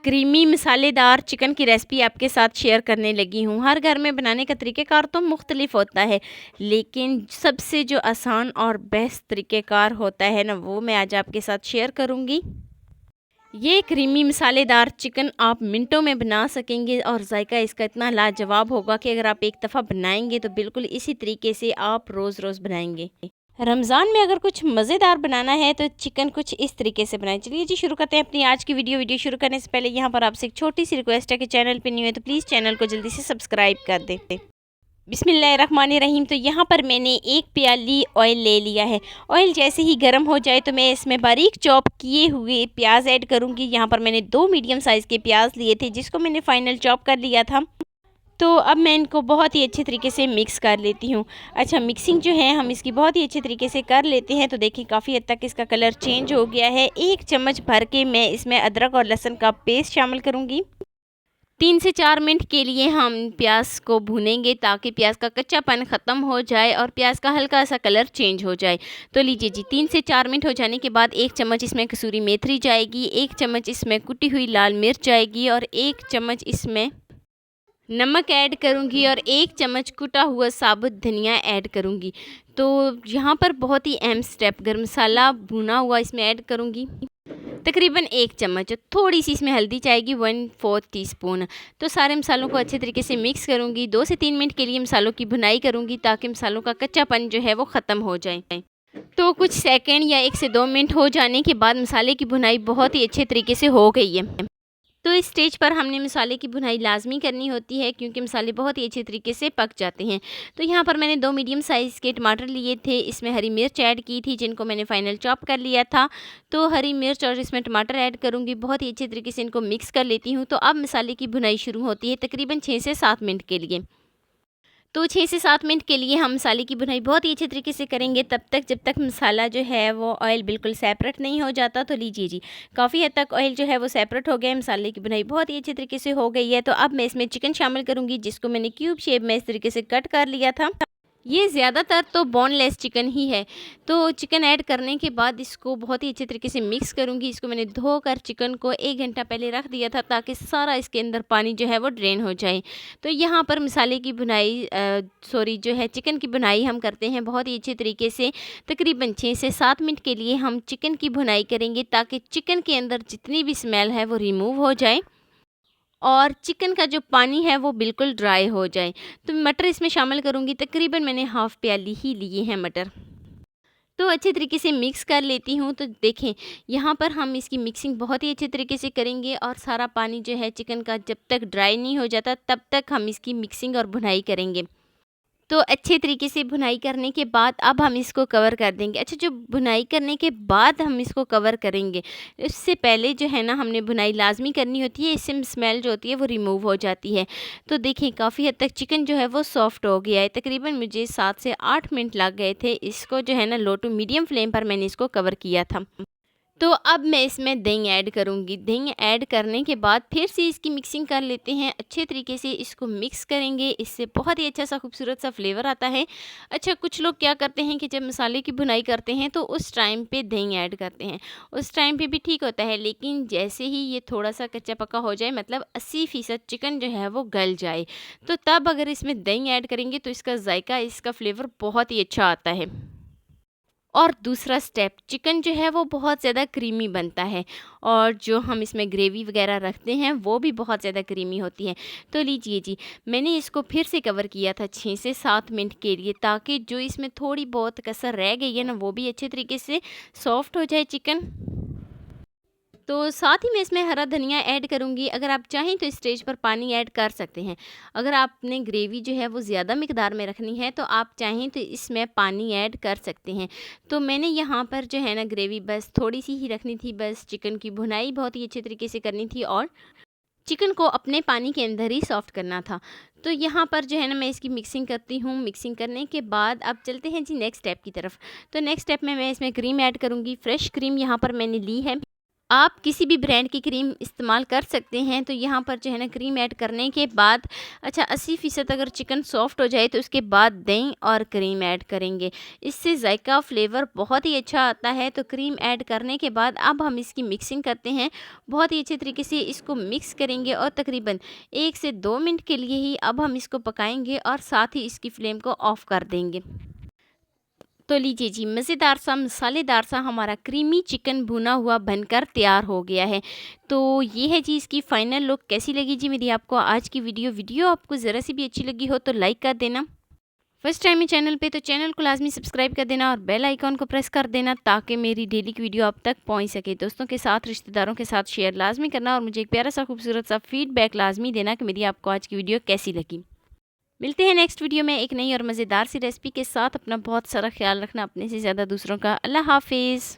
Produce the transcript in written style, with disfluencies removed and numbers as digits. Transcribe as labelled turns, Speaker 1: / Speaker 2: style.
Speaker 1: Creamy मसालेदार chicken की recipe आपके साथ शेयर करने लगी हूँ। हर घर में बनाने का तरीक़ेकार तो मुख्तलिफ होता है, लेकिन सबसे जो आसान और बेस्ट तरीक़ेकार होता है ना, वो मैं आज आपके साथ शेयर करूँगी। ये क्रीमी मसालेदार चिकन आप मिनटों में बना सकेंगे और जायका इसका इतना लाजवाब होगा कि अगर आप एक दफ़ा बनाएंगे तो बिल्कुल इसी तरीके से आप रोज़ रोज़ बनाएंगे। रमज़ान में अगर कुछ मज़ेदार बनाना है तो चिकन कुछ इस तरीके से बनाएं। चलिए जी, शुरू करते हैं अपनी आज की वीडियो शुरू करने से पहले यहाँ पर आपसे एक छोटी सी रिक्वेस्ट है कि चैनल पे न्यू है तो प्लीज़ चैनल को जल्दी से सब्सक्राइब कर दें। बिस्मिल्लाहिर्रहमानिर्रहीम। तो यहाँ पर मैंने एक प्याली ऑयल ले लिया है। ऑयल जैसे ही गर्म हो जाए तो मैं इसमें बारीक चॉप किए हुए प्याज ऐड करूँगी। यहाँ पर मैंने 2 मीडियम साइज़ के प्याज लिए थे, जिसको मैंने फाइनल चॉप कर लिया था। तो अब मैं इनको बहुत ही अच्छे तरीके से मिक्स कर लेती हूँ। अच्छा, मिक्सिंग जो है हम इसकी बहुत ही अच्छे तरीके से कर लेते हैं। तो देखिए काफ़ी हद तक इसका कलर चेंज हो गया है। 1 चम्मच भर के मैं इसमें अदरक और लहसुन का पेस्ट शामिल करूँगी। 3 से 4 मिनट के लिए हम प्याज को भूनेंगे ताकि प्याज का कच्चापन ख़त्म हो जाए और प्याज का हल्का सा कलर चेंज हो जाए। तो लीजिए जी, 3 से 4 मिनट हो जाने के बाद 1 चम्मच इसमें कसूरी मेथी जाएगी, 1 चम्मच इसमें कुटी हुई लाल मिर्च जाएगी और 1 चम्मच इसमें नमक ऐड करूँगी और 1 चम्मच कुटा हुआ साबुत धनिया ऐड करूँगी। तो यहाँ पर बहुत ही अहम स्टेप, गरम मसाला भुना हुआ इसमें ऐड करूँगी, तकरीबन 1 चम्मच। थोड़ी सी इसमें हल्दी जाएगी, 1/4 टीस्पून। तो सारे मसालों को अच्छे तरीके से मिक्स करूँगी। 2 से 3 मिनट के लिए मसालों की भुनाई करूँगी ताकि मसालों का कच्चापन जो है वो ख़त्म हो जाए। तो कुछ सेकंड या 1 से 2 मिनट हो जाने के बाद मसाले की भुनाई बहुत ही अच्छे तरीके से हो गई है। तो इस स्टेज पर हमने मसाले की भुनाई लाजमी करनी होती है, क्योंकि मसाले बहुत ही अच्छे तरीके से पक जाते हैं। तो यहाँ पर मैंने 2 मीडियम साइज़ के टमाटर लिए थे, इसमें हरी मिर्च ऐड की थी जिनको मैंने फाइनल चॉप कर लिया था। तो हरी मिर्च और इसमें टमाटर ऐड करूँगी, बहुत ही अच्छे तरीके से इनको मिक्स कर लेती हूँ। तो अब मसाले की भुनाई शुरू होती है तकरीबन 6 से 7 मिनट के लिए। तो 6 से 7 मिनट के लिए हम मसाले की भुनाई बहुत ही अच्छे तरीके से करेंगे, तब तक जब तक मसाला जो है वो ऑयल बिल्कुल सेपरेट नहीं हो जाता। तो लीजिए जी, काफ़ी हद तक ऑयल जो है वो सेपरेट हो गया है, मसाले की भुनाई बहुत ही अच्छे तरीके से हो गई है। तो अब मैं इसमें चिकन शामिल करूँगी, जिसको मैंने क्यूब शेप में इस तरीके से कट कर लिया था। ये ज़्यादातर तो बोनलेस चिकन ही है। तो चिकन ऐड करने के बाद इसको बहुत ही अच्छे तरीके से मिक्स करूँगी। इसको मैंने धोकर चिकन को 1 घंटा पहले रख दिया था ताकि सारा इसके अंदर पानी जो है वो ड्रेन हो जाए। तो यहाँ पर मसाले की भुनाई जो है चिकन की भुनाई हम करते हैं बहुत ही अच्छे तरीके से। तकरीबन 6 से 7 मिनट के लिए हम चिकन की भुनाई करेंगे ताकि चिकन के अंदर जितनी भी स्मेल है वो रिमूव हो जाए और चिकन का जो पानी है वो बिल्कुल ड्राई हो जाए। तो मटर इसमें शामिल करूँगी, तकरीबन मैंने हाफ़ प्याली ही लिए हैं मटर। तो अच्छे तरीके से मिक्स कर लेती हूँ। तो देखें यहाँ पर हम इसकी मिक्सिंग बहुत ही अच्छे तरीके से करेंगे और सारा पानी जो है चिकन का जब तक ड्राई नहीं हो जाता तब तक हम इसकी मिक्सिंग और भुनाई करेंगे। तो अच्छे तरीके से भुनाई करने के बाद अब हम इसको कवर कर देंगे। अच्छा, जो भुनाई करने के बाद हम इसको कवर करेंगे, इससे पहले जो है ना हमने भुनाई लाज़मी करनी होती है, इससे स्मेल जो होती है वो रिमूव हो जाती है। तो देखिए काफ़ी हद तक चिकन जो है वो सॉफ़्ट हो गया है। तकरीबन मुझे 7 से 8 मिनट लग गए थे। इसको जो है ना लो टू मीडियम फ्लेम पर मैंने इसको कवर किया था। तो अब मैं इसमें दही ऐड करूँगी। दही ऐड करने के बाद फिर से इसकी मिक्सिंग कर लेते हैं, अच्छे तरीके से इसको मिक्स करेंगे। इससे बहुत ही अच्छा सा खूबसूरत सा फ्लेवर आता है। अच्छा, कुछ लोग क्या करते हैं कि जब मसाले की भुनाई करते हैं तो उस टाइम पे दही ऐड करते हैं, उस टाइम पे भी ठीक होता है, लेकिन जैसे ही ये थोड़ा सा कच्चा पक्का हो जाए, मतलब 80% चिकन जो है वो गल जाए, तो तब अगर इसमें दही ऐड करेंगे तो इसका जायका, इसका फ्लेवर बहुत ही अच्छा आता है। और दूसरा स्टेप, चिकन जो है वो बहुत ज़्यादा क्रीमी बनता है और जो हम इसमें ग्रेवी वगैरह रखते हैं वो भी बहुत ज़्यादा क्रीमी होती है। तो लीजिए जी, मैंने इसको फिर से कवर किया था 6 से 7 मिनट के लिए, ताकि जो इसमें थोड़ी बहुत कसर रह गई है ना वो भी अच्छे तरीके से सॉफ्ट हो जाए चिकन। तो साथ ही मैं इसमें हरा धनिया ऐड करूँगी। अगर आप चाहें तो इस स्टेज पर पानी ऐड कर सकते हैं। अगर आपने ग्रेवी जो है वो ज़्यादा मिकदार में रखनी है तो आप चाहें तो इसमें पानी ऐड कर सकते हैं। तो मैंने यहाँ पर जो है ना ग्रेवी बस थोड़ी सी ही रखनी थी, बस चिकन की भुनाई बहुत ही अच्छे तरीके से करनी थी और चिकन को अपने पानी के अंदर ही सॉफ्ट करना था। तो यहाँ पर जो है ना मैं इसकी मिक्सिंग करती हूँ। मिक्सिंग करने के बाद अब चलते हैं जी नेक्स्ट स्टेप की तरफ। तो नेक्स्ट स्टेप में मैं इसमें क्रीम ऐड करूँगी। फ्रेश क्रीम यहाँ पर मैंने ली है। आप किसी भी ब्रांड की क्रीम इस्तेमाल कर सकते हैं। तो यहाँ पर जो है ना क्रीम ऐड करने के बाद अच्छा 80% अगर चिकन सॉफ्ट हो जाए तो उसके बाद दही और क्रीम ऐड करेंगे। इससे जायका फ्लेवर बहुत ही अच्छा आता है। तो क्रीम ऐड करने के बाद अब हम इसकी मिक्सिंग करते हैं। बहुत ही अच्छे तरीके से इसको मिक्स करेंगे और तकरीबन 1 से 2 मिनट के लिए ही अब हम इसको पकाएंगे और साथ ही इसकी फ्लेम को ऑफ़ कर देंगे। तो लीजिए जी, मज़ेदार सा मसालेदार सा हमारा क्रीमी चिकन भुना हुआ बनकर तैयार हो गया है। तो ये है जी इसकी फ़ाइनल लुक। कैसी लगी जी मेरी आपको आज की वीडियो आपको ज़रा सी भी अच्छी लगी हो तो लाइक कर देना। फर्स्ट टाइम है चैनल पे तो चैनल को लाजमी सब्सक्राइब कर देना और बेल आइकॉन को प्रेस कर देना ताकि मेरी डेली की वीडियो आप तक पहुंच सके। दोस्तों के साथ, रिश्तेदारों के साथ शेयर लाजमी करना और मुझे एक प्यारा सा खूबसूरत सा फीडबैक लाजमी देना कि मेरी आपको आज की वीडियो कैसी लगी। मिलते हैं नेक्स्ट वीडियो में एक नई और मज़ेदार सी रेसिपी के साथ। अपना बहुत सारा ख्याल रखना, अपने से ज़्यादा दूसरों का। अल्लाह हाफिज़।